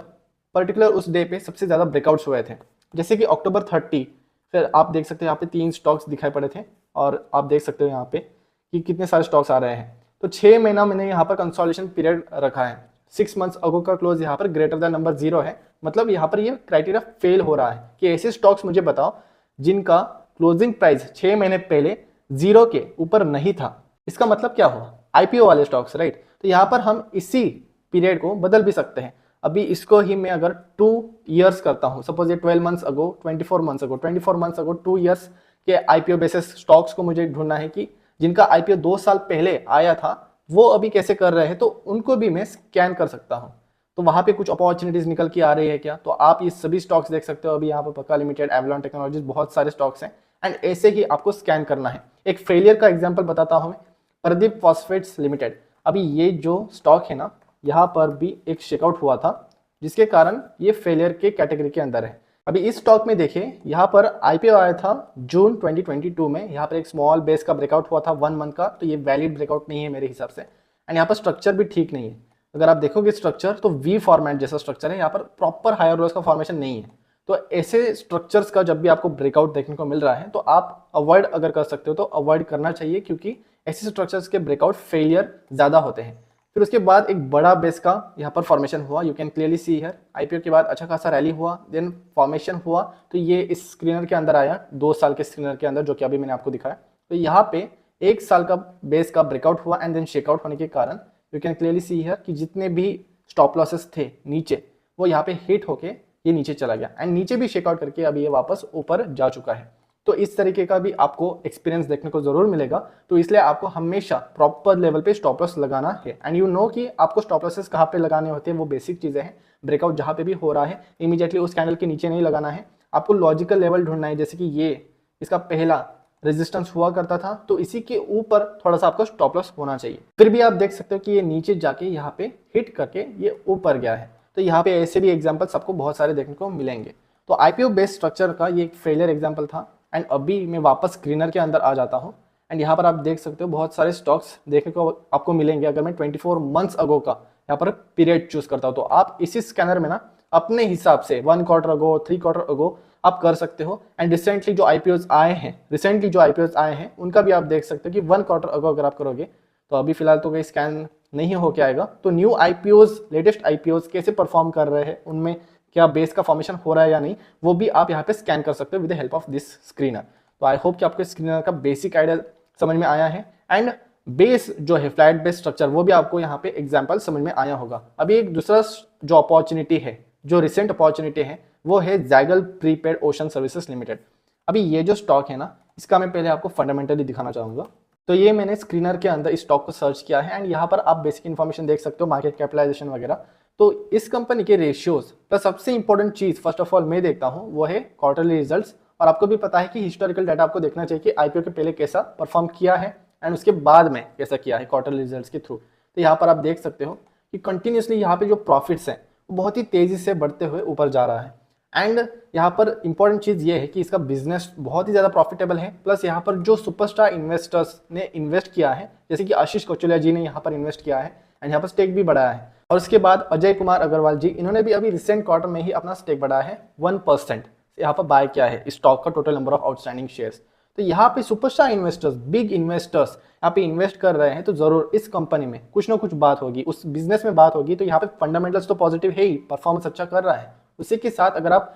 पर्टिकुलर उस डे पे सबसे ज्यादा ब्रेकआउट्स हुए थे, जैसे कि अक्टूबर 30। फिर आप देख सकते हो यहाँ पे 3 स्टॉक्स दिखाई पड़े थे और आप देख सकते हो यहाँ पे कि कितने सारे स्टॉक्स आ रहे हैं। तो 6 महीना मैंने यहाँ पर कंसोलिडेशन पीरियड रखा है। 6 मंथ्स अगो का क्लोज यहाँ पर ग्रेटर देन नंबर 0 है, मतलब यहाँ पर ये क्राइटेरिया फेल हो रहा है कि ऐसे स्टॉक्स मुझे बताओ जिनका क्लोजिंग प्राइस 6 महीने पहले 0 के ऊपर नहीं था। इसका मतलब क्या हुआ, आईपीओ वाले स्टॉक्स, राइट। तो यहाँ पर हम इसी पीरियड को बदल भी सकते हैं। अभी इसको ही मैं अगर 2 इयर्स करता हूँ, सपोज ये 12 months ago 24 months ago 2 years के आईपीओ बेसिस स्टॉक्स को मुझे ढूंढना है कि जिनका आईपीओ 2 साल पहले आया था वो अभी कैसे कर रहे हैं, तो उनको भी मैं स्कैन कर सकता हूँ। तो वहां पे कुछ अपॉर्चुनिटीज निकल के आ रही है क्या, तो आप ये सभी स्टॉक्स देख सकते हो। अभी यहाँ पे पक्का लिमिटेड, एवलॉन टेक्नोलॉजीज, बहुत सारे स्टॉक्स हैं एंड ऐसे ही आपको स्कैन करना है। एक फेलियर का एग्जांपल बताता हूं मैं, प्रदीप फॉस्फेट्स लिमिटेड। अभी ये जो स्टॉक है ना, यहाँ पर भी एक शेकआउट हुआ था जिसके कारण ये फेलियर के कैटेगरी के अंदर है। अभी इस स्टॉक में देखिए, यहाँ पर आईपीओ आया था जून 2022 में, यहाँ पर एक स्मॉल बेस का ब्रेकआउट हुआ था 1 मंथ का, तो ये वैलिड ब्रेकआउट नहीं है मेरे हिसाब से। एंड यहाँ पर स्ट्रक्चर भी ठीक नहीं है। अगर आप देखोगे स्ट्रक्चर तो वी फॉर्मेट जैसा स्ट्रक्चर है, यहाँ पर प्रॉपर हायर लोज का फॉर्मेशन नहीं है। तो ऐसे स्ट्रक्चर्स का जब भी आपको ब्रेकआउट देखने को मिल रहा है तो आप अवॉइड अगर कर सकते हो तो अवॉइड करना चाहिए, क्योंकि ऐसे स्ट्रक्चर्स के ब्रेकआउट फेलियर ज़्यादा होते हैं। फिर उसके बाद एक बड़ा बेस का यहाँ पर फॉर्मेशन हुआ, you can clearly see here. IPO के बाद अच्छा खासा रैली हुआ, देन फॉर्मेशन हुआ, तो ये इस स्क्रीनर के अंदर आया, 2 साल के स्क्रीनर के अंदर, जो कि अभी मैंने आपको दिखाया। तो यहाँ पे 1 साल का बेस का ब्रेकआउट हुआ एंड देन शेकआउट होने के कारण you can clearly see here कि जितने भी स्टॉप लॉसेस थे नीचे, वो यहाँ पे हिट होके ये नीचे चला गया एंड नीचे भी शेकआउट करके अभी ये वापस ऊपर जा चुका है। तो इस तरीके का भी आपको एक्सपीरियंस देखने को जरूर मिलेगा। तो इसलिए आपको हमेशा प्रॉपर लेवल पे स्टॉप लॉस लगाना है एंड यू नो कि आपको स्टॉप लॉसेस कहाँ पे लगाने होते हैं, वो बेसिक चीजें हैं। ब्रेकआउट जहाँ पे भी हो रहा है इमीडिएटली उस कैंडल के नीचे नहीं लगाना है, आपको लॉजिकल लेवल ढूंढना है। जैसे कि ये इसका पहला रेजिस्टेंस हुआ करता था, तो इसी के ऊपर थोड़ा सा आपको स्टॉप लॉस होना चाहिए। फिर भी आप देख सकते हो कि ये नीचे जाके यहाँ पे हिट करके ये ऊपर गया है। तो यहाँ पे ऐसे भी एग्जांपल्स आपको बहुत सारे देखने को मिलेंगे। तो आईपीओ बेस्ड स्ट्रक्चर का ये एक फेलियर एग्जांपल था एंड अभी मैं वापस स्क्रीनर के अंदर आ जाता हूँ एंड यहाँ पर आप देख सकते हो बहुत सारे स्टॉक्स देखने को आपको मिलेंगे। अगर मैं 24 मंथ्स अगो का यहाँ पर पीरियड चूज करता हूँ तो आप इसी स्कैनर में ना अपने हिसाब से 1 क्वार्टर अगो, 3 क्वार्टर अगो आप कर सकते हो। एंड रिसेंटली जो आईपीओज आए हैं उनका भी आप देख सकते हो कि 1 क्वार्टर अगो अगर आप करोगे तो अभी फिलहाल तो कोई स्कैन नहीं होके आएगा। तो न्यू आईपीओज, लेटेस्ट आईपीओज कैसे परफॉर्म कर रहे हैं, उनमें क्या बेस का फॉर्मेशन हो रहा है या नहीं, वो भी आप यहाँ पे स्कैन कर सकते हो with the help of this screener. तो आई होप कि आपको स्क्रीनर का बेसिक आइडिया समझ में आया है एंड बेस जो है फ्लैट बेस स्ट्रक्चर, वो भी आपको यहाँ पे एग्जाम्पल समझ में आया होगा। अभी एक दूसरा जो अपॉर्चुनिटी है, जो रिसेंट अपॉर्चुनिटी है, वो है Zaggle prepaid ocean services limited. अभी ये जो स्टॉक है ना, इसका मैं पहले आपको फंडामेंटली दिखाना चाहूंगा। तो ये मैंने स्क्रीनर के अंदर इस स्टॉक को सर्च किया है एंड यहाँ पर आप बेसिक इन्फॉर्मेशन देख सकते हो, मार्केट कैपिटलाइजेशन वगैरह। तो इस कंपनी के रेशियोज पर सबसे इंपॉर्टेंट चीज फर्स्ट ऑफ ऑल मैं देखता हूँ वो है क्वार्टरली रिजल्ट्स। और आपको भी पता है कि हिस्टोरिकल डाटा आपको देखना चाहिए कि आईपीओ के पहले कैसा परफॉर्म किया है एंड उसके बाद में कैसा किया है क्वार्टरली रिजल्ट्स के थ्रू। तो यहाँ पर आप देख सकते हो कि कंटिन्यूसली यहाँ पे जो प्रॉफिट्स हैं वो बहुत ही तेजी से बढ़ते हुए ऊपर जा रहा है। एंड यहाँ पर इंपॉर्टेंट चीज ये है कि इसका बिजनेस बहुत ही ज्यादा प्रॉफिटेबल है। प्लस यहाँ पर जो सुपरस्टार इन्वेस्टर्स ने इन्वेस्ट किया है, जैसे कि आशीष कौशल्या जी ने यहाँ पर इन्वेस्ट किया है एंड यहाँ पर स्टेक भी बढ़ाया है। और उसके बाद अजय कुमार अग्रवाल जी, इन्होंने भी अभी रिसेंट क्वार्टर में ही अपना स्टेक बढ़ाया है 1%। यहाँ पर बाय किया है स्टॉक का total number of outstanding shares. तो यहाँ पे सुपरस्टार इन्वेस्टर्स, बिग इन्वेस्टर्स यहाँ पे इन्वेस्ट कर रहे हैं, तो जरूर इस कंपनी में कुछ ना कुछ बात होगी, उस बिजनेस में बात होगी। तो यहाँ पे फंडामेंटल्स तो पॉजिटिव है ही, परफॉर्मेंस अच्छा कर रहा है। उसी के साथ अगर आप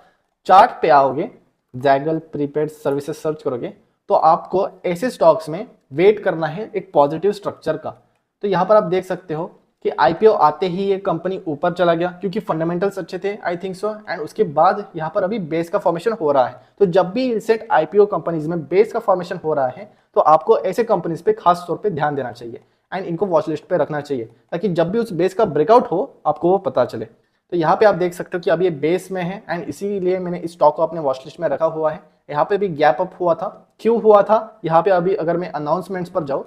चार्ट पे आओगे, जैगल प्रीपेड सर्विसेज सर्च करोगे, तो आपको ऐसे स्टॉक्स में वेट करना है एक पॉजिटिव स्ट्रक्चर का। तो यहाँ पर आप देख सकते हो कि आईपीओ आते ही ये कंपनी ऊपर चला गया क्योंकि फंडामेंटल्स अच्छे थे, आई थिंक सो। एंड उसके बाद यहाँ पर अभी बेस का फॉर्मेशन हो रहा है। तो जब भी रिसेंट आईपीओ कंपनीज में बेस का फॉर्मेशन हो रहा है तो आपको ऐसे कंपनीज पे खास तौर पे ध्यान देना चाहिए एंड इनको वॉच लिस्ट पे रखना चाहिए, ताकि जब भी उस बेस का ब्रेकआउट हो आपको वो पता चले। तो यहाँ पे आप देख सकते हो कि अब ये बेस में है एंड इसीलिए मैंने इस स्टॉक को अपने वॉच लिस्ट में रखा हुआ है। यहाँ पे भी गैप अप हुआ था, क्यों हुआ था यहाँ पे अभी अगर मैं अनाउंसमेंट्स पर जाऊँ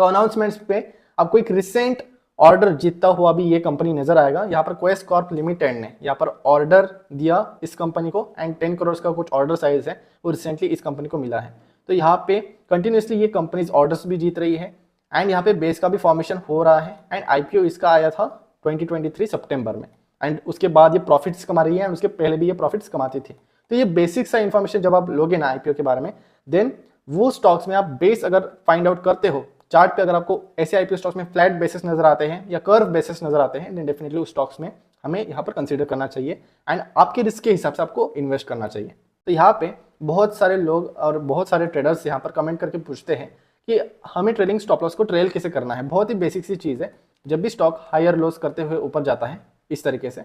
तो अनाउंसमेंट्स पे आपको एक रिसेंट ऑर्डर जीतता हुआ भी ये कंपनी नजर आएगा। यहाँ पर क्वेस कॉर्प लिमिटेड ने यहाँ पर ऑर्डर दिया इस कंपनी को एंड 10 करोड़ का कुछ ऑर्डर साइज है वो रिसेंटली इस कंपनी को मिला है। तो यहाँ पे कंटिन्यूसली ये कंपनीज ऑर्डर्स भी जीत रही है एंड यहाँ पे बेस का भी फॉर्मेशन हो रहा है एंड आईपीओ इसका आया था 2023 सितंबर में एंड उसके बाद ये प्रॉफिट्स कमा रही है एंड उसके पहले भी ये प्रॉफिट्स कमाती थी। तो ये बेसिक सा इन्फॉर्मेशन जब आप लोगे ना आईपीओ के बारे में, देन वो स्टॉक्स में आप बेस अगर फाइंड आउट करते हो चार्ट पे, अगर आपको ऐसे आईपीओ स्टॉक्स में फ्लैट बेसिस नजर आते हैं या कर्व बेसिस नजर आते हैं, देन डेफिनेटली उस स्टॉक्स में हमें यहाँ पर कंसीडर करना चाहिए एंड आपके रिस्क के हिसाब से आपको इन्वेस्ट करना चाहिए। तो यहाँ पे बहुत सारे लोग और बहुत सारे ट्रेडर्स यहाँ पर कमेंट करके पूछते हैं कि हमें ट्रेडिंग स्टॉप लॉस को ट्रेल कैसे करना है। बहुत ही बेसिक सी चीज़ है, जब भी स्टॉक हायर लोस करते हुए ऊपर जाता है इस तरीके से,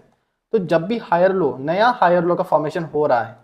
तो जब भी हायर लो, नया हायर लो का फॉर्मेशन हो रहा है,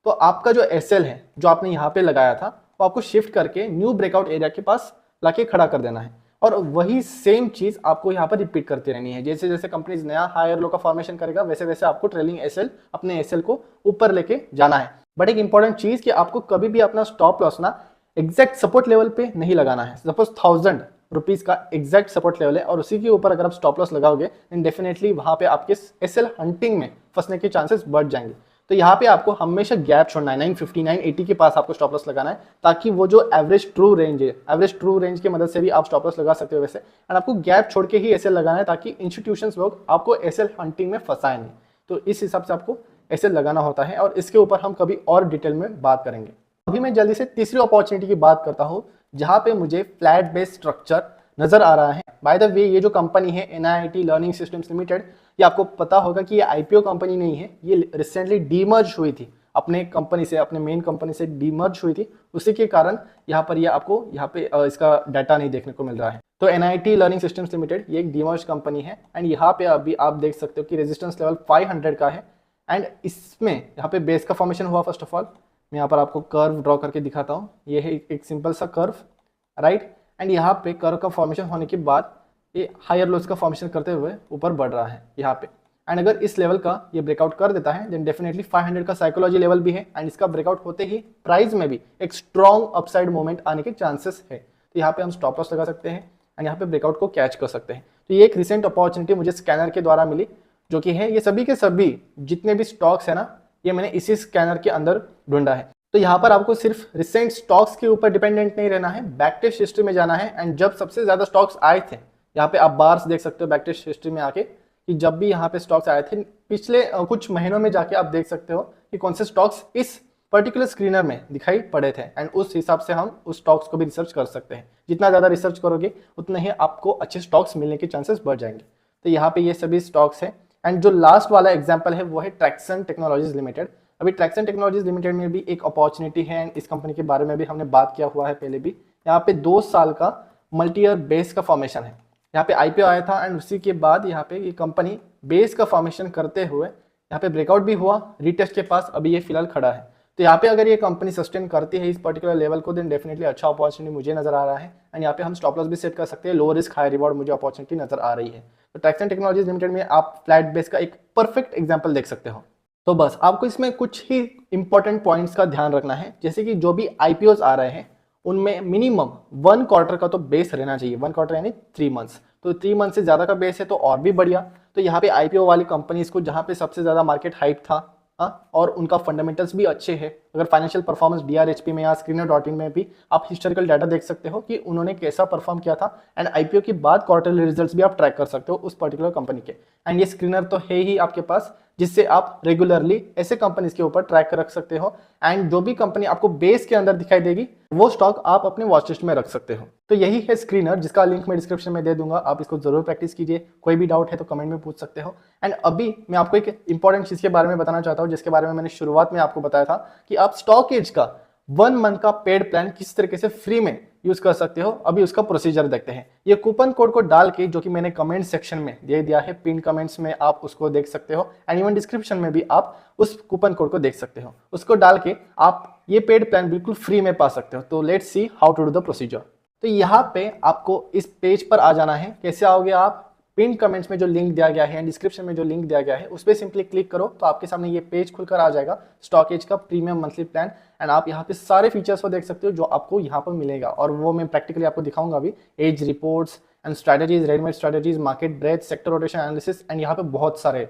तो आपका जो एसएल है जो आपने यहाँ पे लगाया था वो आपको शिफ्ट करके न्यू ब्रेकआउट एरिया के पास लाके खड़ा कर देना है। और वही सेम चीज आपको यहाँ पर रिपीट करती रहनी है। जैसे जैसे कंपनीज नया हायर लो का फॉर्मेशन करेगा वैसे वैसे आपको ट्रेलिंग एसएल अपने एसएल को ऊपर लेके जाना है। बट एक इंपॉर्टेंट चीज कि आपको कभी भी अपना स्टॉप लॉस ना एग्जैक्ट सपोर्ट लेवल पे नहीं लगाना है। सपोज 1000 रुपीज का एग्जैक्ट सपोर्ट लेवल है और उसी के ऊपर अगर आप स्टॉप लॉस लगाओगे देन डेफिनेटली वहां पे आपके एसएल हंटिंग में फंसने के चांसेस बढ़ जाएंगे। तो यहाँ पे आपको हमेशा गैप छोड़ना है, 950 980 के पास आपको स्टॉप लॉस लगाना है, ताकि वो जो एवरेज ट्रू रेंज है, एवरेज ट्रू रेंज की मदद से भी आप स्टॉप लॉस लगा सकते हो वैसे। एंड आपको गैप छोड़ के ही एसएल लगाना है ताकि इंस्टीट्यूशंस लोग आपको एसएल हंटिंग में फंसाए नहीं। तो इस हिसाब से आपको एसएल लगाना होता है और इसके ऊपर हम कभी और डिटेल में बात करेंगे। अभी मैं जल्दी से तीसरी अपॉर्चुनिटी की बात करता हूँ जहाँ पे मुझे फ्लैट बेस स्ट्रक्चर नजर आ रहा है। बाय द वे ये जो कंपनी है NIIT लर्निंग सिस्टम्स लिमिटेड, ये आपको पता होगा कि ये आईपीओ कंपनी नहीं है, ये रिसेंटली डीमर्ज हुई थी अपने कंपनी से, अपने मेन कंपनी से डीमर्ज हुई थी। उसी के कारण यहाँ पर ये आपको यहाँ पे इसका डाटा नहीं देखने को मिल रहा है। तो NIIT लर्निंग सिस्टम्स लिमिटेड ये एक डीमर्ज कंपनी है एंड यहाँ पे अभी आप देख सकते हो कि रेजिस्टेंस लेवल 500 का है एंड इसमें यहाँ पे बेस का फॉर्मेशन हुआ। फर्स्ट ऑफ ऑल मैं यहाँ पर आपको कर्व ड्रॉ करके दिखाता हूँ। ये है एक सिंपल सा कर्व, राइट। एंड यहाँ पे कर्व का फॉर्मेशन होने के बाद ये हायर लोस का फॉर्मेशन करते हुए ऊपर बढ़ रहा है यहाँ पे। एंड अगर इस लेवल का ये ब्रेकआउट कर देता है देन डेफिनेटली 500 का साइकोलॉजी लेवल भी है एंड इसका ब्रेकआउट होते ही प्राइस में भी एक स्ट्रॉन्ग अपसाइड मूवमेंट आने के चांसेस है। तो यहाँ पे हम स्टॉप लॉस लगा सकते हैं एंड यहाँ पे ब्रेकआउट को कैच कर सकते हैं। तो ये एक रिसेंट अपॉर्चुनिटी मुझे स्कैनर के द्वारा मिली, जो कि है ये सभी के सभी जितने भी स्टॉक्स है ना, ये मैंने इसी स्कैनर के अंदर ढूंढा है। तो यहाँ पर आपको सिर्फ रिसेंट स्टॉक्स के ऊपर डिपेंडेंट नहीं रहना है, बैक टेस्ट हिस्ट्री में जाना है। एंड जब सबसे ज्यादा स्टॉक्स आए थे, यहाँ पे आप बार्स देख सकते हो बैक टेस्ट हिस्ट्री में आके कि जब भी यहाँ पे स्टॉक्स आए थे पिछले कुछ महीनों में जाके आप देख सकते हो कि कौन से स्टॉक्स इस पर्टिकुलर स्क्रीनर में दिखाई पड़े थे एंड उस हिसाब से हम उस स्टॉक्स को भी रिसर्च कर सकते हैं। जितना ज्यादा रिसर्च करोगे उतना ही आपको अच्छे स्टॉक्स मिलने के चांसेस बढ़ जाएंगे। तो यहाँ पे ये सभी स्टॉक्स है एंड जो लास्ट वाला एग्जाम्पल है वो है ट्रैक्सन टेक्नोलॉजीज लिमिटेड। अभी ट्रैक्सन टेक्नोलॉजीज लिमिटेड में भी एक अपॉर्चुनिटी है एंड इस कंपनी के बारे में भी हमने बात किया हुआ है पहले भी। यहाँ पे 2 साल का मल्टी ईयर बेस का फॉर्मेशन है। यहाँ पे आईपीओ आया था एंड उसी के बाद यहाँ पे ये कंपनी बेस का फॉर्मेशन करते हुए यहाँ पे ब्रेकआउट भी हुआ, रीटेस्ट के पास अभी ये फिलहाल खड़ा है। तो यहाँ पे अगर ये कंपनी सस्टेन करती है इस पर्टिकुलर लेवल को देन डेफिनेटली अच्छा अपॉर्चुनिटी मुझे नजर आ रहा है एंड यहाँ पे हम स्टॉप लॉस भी सेट कर सकते हैं। लो रिस्क हाई रिवॉर्ड मुझे अपॉर्चुनिटी नजर आ रही है। तो ट्रैक्सन टेक्नोलॉजीज लिमिटेड में आप फ्लैट बेस का एक परफेक्ट एग्जाम्पल देख सकते हो। तो बस आपको इसमें कुछ ही इंपॉर्टेंट पॉइंट्स का ध्यान रखना है, जैसे कि जो भी आईपीओज आ रहे हैं उनमें मिनिमम 1 क्वार्टर का तो बेस रहना चाहिए। 1 क्वार्टर यानी 3 मंथ्स। तो 3 मंथ से ज्यादा का बेस है तो और भी बढ़िया। तो यहाँ पे आईपीओ वाली कंपनीज को जहाँ पे सबसे ज्यादा मार्केट हाइप था और उनका फंडामेंटल्स भी अच्छे हैं, अगर फाइनेंशियल परफॉर्मेंस DRHP में या Screener.in में भी आप हिस्टोरिकल डाटा देख सकते हो कि उन्होंने कैसा परफॉर्म किया था एंड आईपीओ के बाद क्वार्टरली रिजल्ट्स भी आप ट्रैक कर सकते हो उस पर्टिकुलर कंपनी के। एंड ये स्क्रीनर तो है ही आपके पास, जिससे आप रेगुलरली ऐसे कंपनीज के ऊपर ट्रैक रख सकते हो एंड जो भी कंपनी आपको बेस के अंदर दिखाई देगी वो स्टॉक आप अपने वॉच लिस्ट में रख सकते हो। तो यही है स्क्रीनर, जिसका लिंक मैं डिस्क्रिप्शन में दे दूंगा। आप इसको जरूर प्रैक्टिस कीजिए। कोई भी डाउट है तो कमेंट में पूछ सकते हो। एंड अभी मैं आपको एक इंपॉर्टेंट चीज के बारे में बताना चाहता हूँ, जिसके बारे में मैंने शुरुआत में आपको बताया था कि आप स्टॉक एज का 1 मंथ का पेड प्लान किस तरीके से फ्री में यूज कर सकते हो। अभी उसका प्रोसीजर देखते हैं। ये कूपन कोड को डाल के, जो कि मैंने कमेंट सेक्शन में दे दिया है, पिन कमेंट्स में आप उसको देख सकते हो एंड इवन डिस्क्रिप्शन में भी आप उस कूपन कोड को देख सकते हो। उसको डाल के आप ये पेड प्लान बिल्कुल फ्री में पा सकते हो। तो let's see how to do the procedure. तो यहाँ पे आपको इस पेज पर आ जाना है। कैसे आओगे आप? पिन कमेंट्स में जो लिंक दिया गया है एंड डिस्क्रिप्शन में जो लिंक दिया गया है उस पर सिंपली क्लिक करो तो आपके सामने ये पेज खुलकर आ जाएगा, स्टॉक एज का प्रीमियम मंथली प्लान। एंड आप यहाँ पे सारे फीचर्स को देख सकते हो जो आपको यहाँ पर मिलेगा और वो मैं प्रैक्टिकली आपको दिखाऊंगा अभी। Edge reports and strategies, readymade strategies, market breadth, sector rotation analysis and यहाँ पे बहुत सारे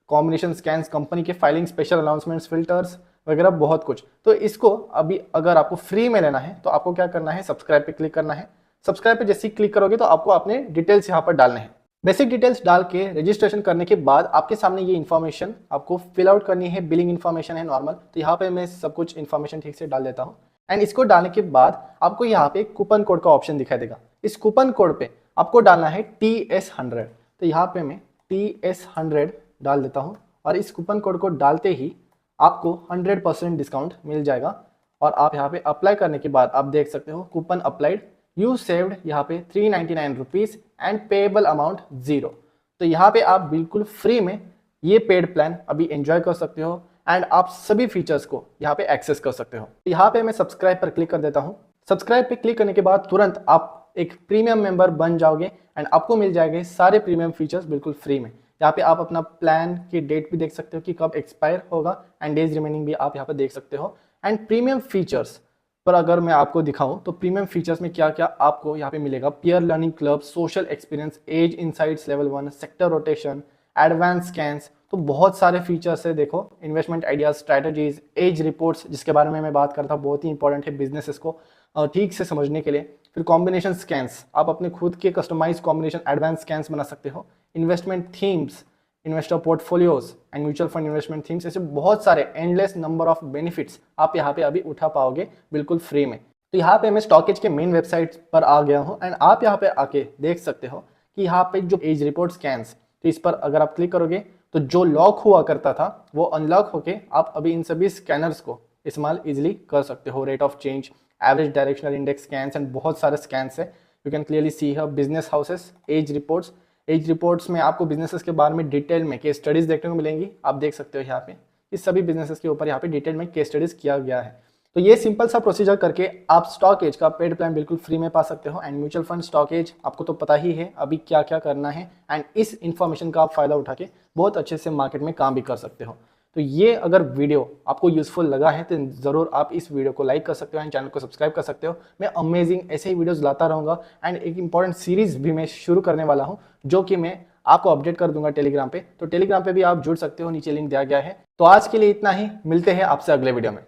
कॉम्बिनेशन स्कैन्स, कंपनी के फाइलिंग, स्पेशल अनाउंसमेंट्स, फिल्टर्स वगैरह बहुत कुछ। तो इसको अभी अगर आपको फ्री में लेना है तो आपको क्या करना है, सब्सक्राइब पे क्लिक करना है। सब्सक्राइब पे जैसे ही क्लिक करोगे तो आपको अपने डिटेल्स यहाँ पर डालने हैं। बेसिक डिटेल्स डाल के रजिस्ट्रेशन करने के बाद आपके सामने ये इन्फॉर्मेशन आपको फिल आउट करनी है। बिलिंग इन्फॉर्मेशन है नॉर्मल, तो यहाँ पे मैं सब कुछ इन्फॉर्मेशन ठीक से डाल देता हूँ। एंड इसको डालने के बाद आपको यहाँ पे कूपन कोड का ऑप्शन दिखाई देगा। इस कूपन कोड पे आपको डालना है TS100। तो यहाँ पे मैं TS100 डाल देता हूँ और इस कूपन कोड को डालते ही आपको 100% डिस्काउंट मिल जाएगा। और आप यहाँ पे अप्लाई करने के बाद आप देख सकते हो कूपन अप्लाइड, यू सेव्ड यहाँ पे 399 रुपीज एंड पेएबल अमाउंट 0। तो यहाँ पे आप बिल्कुल फ्री में ये पेड प्लान अभी एंजॉय कर सकते हो एंड आप सभी फीचर्स को यहाँ पे एक्सेस कर सकते हो। यहाँ पे मैं सब्सक्राइब पर क्लिक कर देता हूँ। सब्सक्राइब पे क्लिक करने के बाद तुरंत आप एक प्रीमियम मेंबर बन जाओगे एंड आपको मिल जाएंगे सारे प्रीमियम फीचर्स बिल्कुल फ्री में। यहाँ पे आप अपना प्लान की डेट भी देख सकते हो कि कब एक्सपायर होगा एंड डेज रिमेनिंग भी आप यहाँ पे देख सकते हो। एंड प्रीमियम फीचर्स पर अगर मैं आपको दिखाऊं तो प्रीमियम फीचर्स में क्या क्या आपको यहाँ पे मिलेगा, peer learning club, social experience, Edge insights level 1, sector rotation, advance scans, तो बहुत सारे फीचर्स है। देखो investment ideas, strategies, Edge reports जिसके बारे में मैं बात करता हूँ, बहुत ही इंपॉर्टेंट है बिजनेसेस को ठीक से समझने के लिए। फिर कॉम्बिनेशन स्कैन्स, आप अपने खुद के कस्टमाइज कॉम्बिनेशन एडवांस स्कैन्स बना सकते हो। Investment themes, investor portfolios and mutual fund investment themes, ऐसे बहुत सारे एंडलेस नंबर ऑफ बेनिफिट्स आप यहाँ पे अभी उठा पाओगे बिल्कुल फ्री में। तो यहाँ पे मैं स्टॉकेज के मेन वेबसाइट पर आ गया हूँ एंड आप यहाँ पे आके देख सकते हो कि यहाँ पे जो एज रिपोर्ट स्कैन्स, तो इस पर अगर आप क्लिक करोगे तो जो लॉक हुआ करता था वो अनलॉक होके आप अभी इन सभी स्कैनर्स को इस्तेमाल इजिली कर सकते हो। Rate of change, average directional index scans and बहुत सारे स्कैन्स है। You can clearly see here business houses, Edge reports. Edge reports में आपको बिजनेसेस के बारे में डिटेल में केस स्टडीज देखने को मिलेंगी। आप देख सकते हो यहाँ पे इस सभी बिजनेसेस के ऊपर यहाँ पे डिटेल में केस स्टडीज किया गया है। तो ये सिंपल सा प्रोसीजर करके आप स्टॉक एज का पेड प्लान बिल्कुल फ्री में पा सकते हो। And mutual fund StockEdge आपको तो पता ही है अभी क्या क्या करना है एंड इस इन्फॉर्मेशन का आप फायदा उठा के बहुत अच्छे से मार्केट में काम भी कर सकते हो। तो ये अगर वीडियो आपको यूजफुल लगा है तो ज़रूर आप इस वीडियो को लाइक कर सकते हो एंड चैनल को सब्सक्राइब कर सकते हो। मैं अमेजिंग ऐसे ही वीडियोस लाता रहूँगा एंड एक इंपॉर्टेंट सीरीज भी मैं शुरू करने वाला हूँ जो कि मैं आपको अपडेट कर दूंगा टेलीग्राम पे। तो टेलीग्राम पे भी आप जुड़ सकते हो, नीचे लिंक दिया गया है। तो आज के लिए इतना ही, मिलते हैं आपसे अगले वीडियो में।